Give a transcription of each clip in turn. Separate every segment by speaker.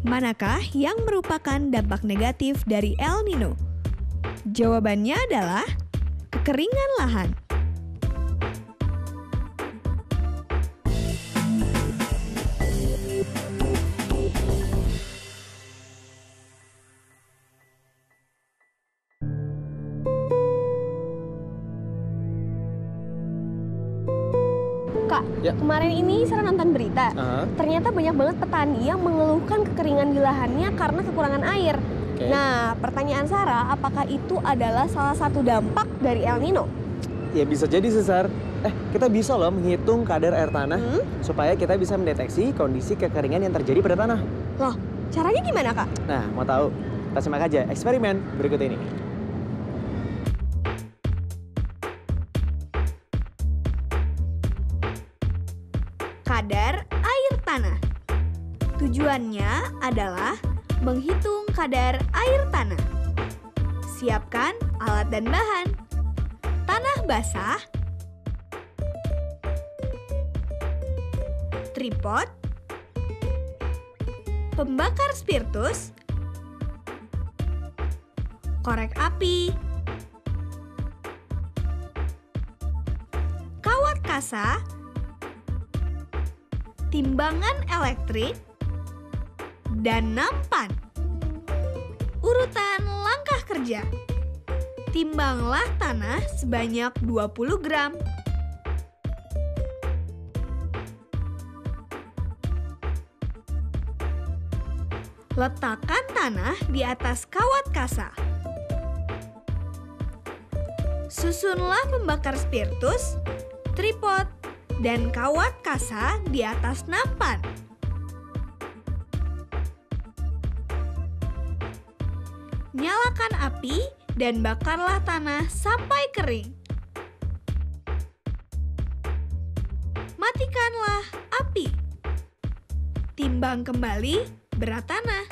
Speaker 1: Manakah yang merupakan dampak negatif dari El Nino? Jawabannya adalah kekeringan lahan.
Speaker 2: Kak,
Speaker 3: Ya.
Speaker 2: kemarin ini saya nonton berita. Ternyata banyak banget petani yang mengeluhkan kekeringan di lahannya karena kekurangan air.
Speaker 3: Oke.
Speaker 2: Nah, pertanyaan Sarah, apakah itu adalah salah satu dampak dari El Nino?
Speaker 3: Ya bisa jadi Cesar. Kita bisa loh menghitung kadar air tanah supaya kita bisa mendeteksi kondisi kekeringan yang terjadi pada tanah.
Speaker 2: Loh, caranya gimana, Kak?
Speaker 3: Nah, mau tahu? Kita simak aja eksperimen berikut ini.
Speaker 1: Kadar air tanah. Tujuannya adalah menghitung kadar air tanah. Siapkan alat dan bahan. Tanah basah, tripod, pembakar spiritus, korek api, kawat kasa, timbangan elektrik, dan nampan. Urutan langkah kerja. Timbanglah tanah sebanyak 20 gram. Letakkan tanah di atas kawat kasa. Susunlah pembakar spiritus, tripod, dan kawat kasa di atas nampan. Nyalakan api dan bakarlah tanah sampai kering. Matikanlah api. Timbang kembali berat tanah.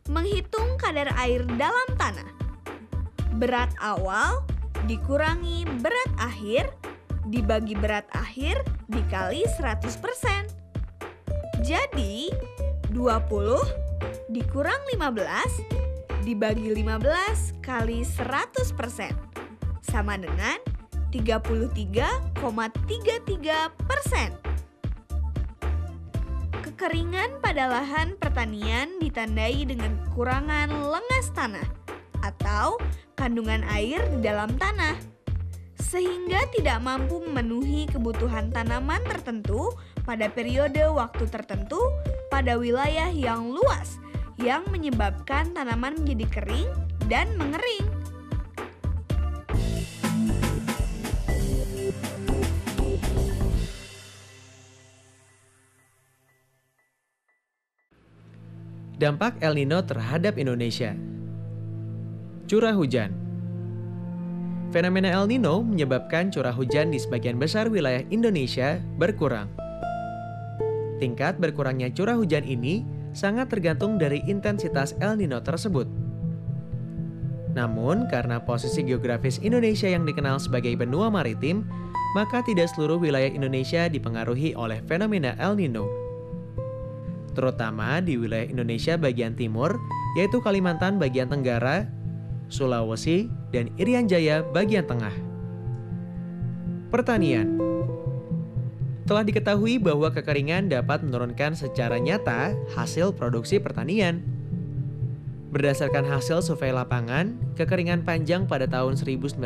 Speaker 1: Menghitung kadar air dalam tanah. Berat awal dikurangi berat akhir dibagi berat akhir dikali 100%. Jadi 20 dikurang 15 dibagi 15 kali 100% sama dengan 33,33%. Kekeringan pada lahan pertanian ditandai dengan kekurangan lengas tanah atau kandungan air di dalam tanah, sehingga tidak mampu memenuhi kebutuhan tanaman tertentu pada periode waktu tertentu pada wilayah yang luas, yang menyebabkan tanaman menjadi kering dan mengering.
Speaker 4: Dampak El Nino terhadap Indonesia. Curah hujan. Fenomena El Nino menyebabkan curah hujan di sebagian besar wilayah Indonesia berkurang. Tingkat berkurangnya curah hujan ini sangat tergantung dari intensitas El Nino tersebut. Namun, karena posisi geografis Indonesia yang dikenal sebagai benua maritim, maka tidak seluruh wilayah Indonesia dipengaruhi oleh fenomena El Nino. Terutama di wilayah Indonesia bagian timur, yaitu Kalimantan bagian tenggara, Sulawesi, dan Irian Jaya bagian tengah. Pertanian. Telah diketahui bahwa kekeringan dapat menurunkan secara nyata hasil produksi pertanian. Berdasarkan hasil survei lapangan, kekeringan panjang pada tahun 1997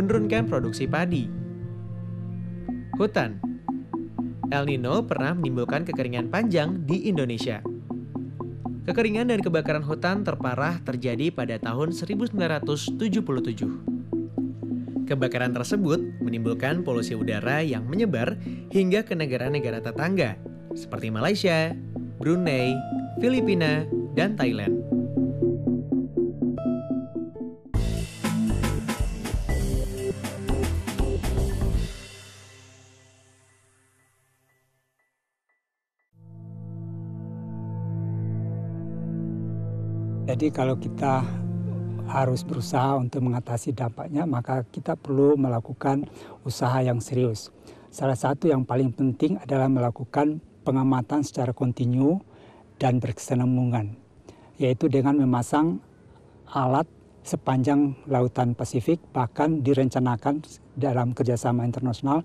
Speaker 4: menurunkan produksi padi. Hutan. El Nino pernah menimbulkan kekeringan panjang di Indonesia. Kekeringan dan kebakaran hutan terparah terjadi pada tahun 1977. Kebakaran tersebut menimbulkan polusi udara yang menyebar hingga ke negara-negara tetangga seperti Malaysia, Brunei, Filipina, dan Thailand.
Speaker 5: Jadi kalau kita harus berusaha untuk mengatasi dampaknya, maka kita perlu melakukan usaha yang serius. Salah satu yang paling penting adalah melakukan pengamatan secara kontinu dan berkesinambungan, yaitu dengan memasang alat sepanjang lautan Pasifik, bahkan direncanakan dalam kerjasama internasional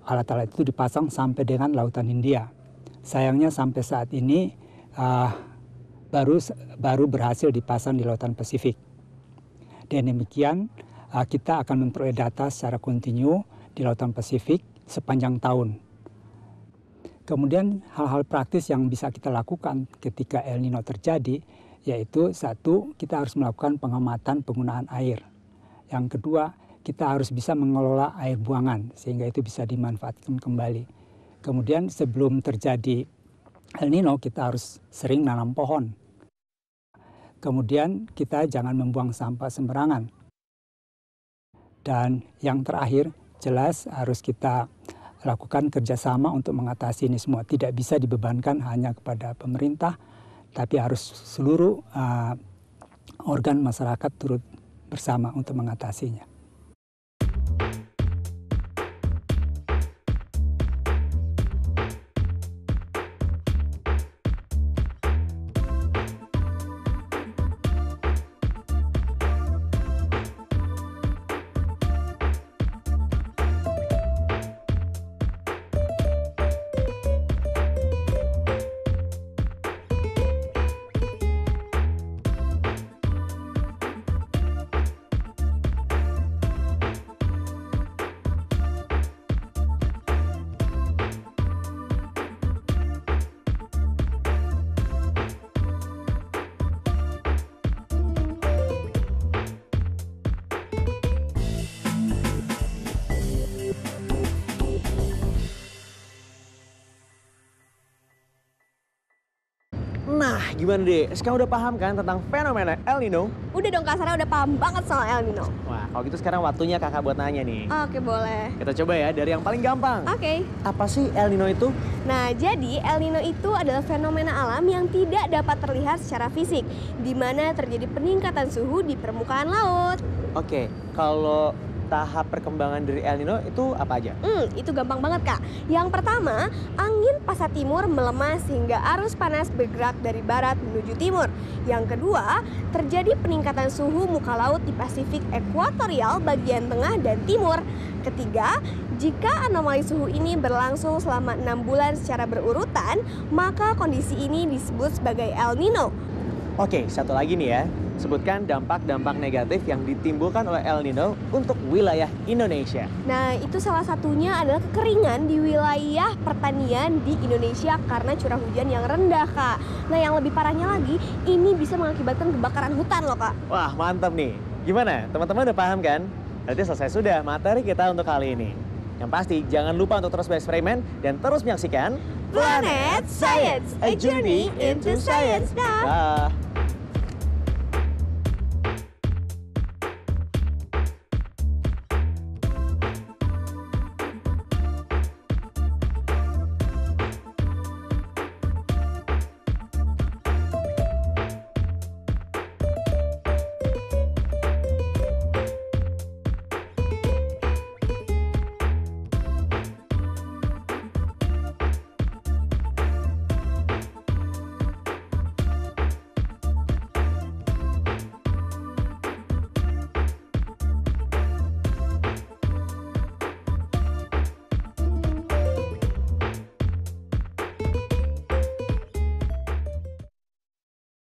Speaker 5: alat-alat itu dipasang sampai dengan lautan Hindia. Sayangnya sampai saat ini baru berhasil dipasang di lautan Pasifik. Dan demikian kita akan memperoleh data secara kontinu di lautan Pasifik sepanjang tahun. Kemudian hal-hal praktis yang bisa kita lakukan ketika El Nino terjadi, yaitu satu, kita harus melakukan pengamatan penggunaan air. Yang kedua, kita harus bisa mengelola air buangan sehingga itu bisa dimanfaatkan kembali. Kemudian sebelum terjadi El Nino, kita harus sering nanam pohon. Kemudian kita jangan membuang sampah sembarangan. Dan yang terakhir, jelas harus kita lakukan kerjasama untuk mengatasi ini semua. Tidak bisa dibebankan hanya kepada pemerintah, tapi harus seluruh organ masyarakat turut bersama untuk mengatasinya.
Speaker 3: Nah, gimana deh? Sekarang udah paham kan tentang fenomena El Nino?
Speaker 2: Udah dong Kak Sarah, udah paham banget soal El Nino.
Speaker 3: Wah, kalau gitu sekarang waktunya kakak buat nanya nih.
Speaker 2: Oke, boleh.
Speaker 3: Kita coba ya dari yang paling gampang.
Speaker 2: Oke.
Speaker 3: Apa sih El Nino itu?
Speaker 2: Nah, jadi El Nino itu adalah fenomena alam yang tidak dapat terlihat secara fisik, di mana terjadi peningkatan suhu di permukaan laut.
Speaker 3: Oke, kalau tahap perkembangan dari El Nino itu apa aja?
Speaker 2: Itu gampang banget Kak. Yang pertama, angin pasat timur melemah sehingga arus panas bergerak dari barat menuju timur. Yang kedua, terjadi peningkatan suhu muka laut di Pasifik ekuatorial bagian tengah dan timur. Ketiga, jika anomali suhu ini berlangsung selama 6 bulan secara berurutan, maka kondisi ini disebut sebagai El Nino.
Speaker 3: Oke, satu lagi nih ya. Sebutkan dampak-dampak negatif yang ditimbulkan oleh El Nino untuk wilayah Indonesia.
Speaker 2: Nah, itu salah satunya adalah kekeringan di wilayah pertanian di Indonesia karena curah hujan yang rendah, Kak. Nah, yang lebih parahnya lagi, ini bisa mengakibatkan kebakaran hutan loh, Kak.
Speaker 3: Wah, mantap nih. Gimana? Teman-teman udah paham kan? Berarti selesai sudah materi kita untuk kali ini. Yang pasti, jangan lupa untuk terus bereksperimen dan terus menyaksikan
Speaker 2: Planet Science, a journey into science.
Speaker 3: Dah.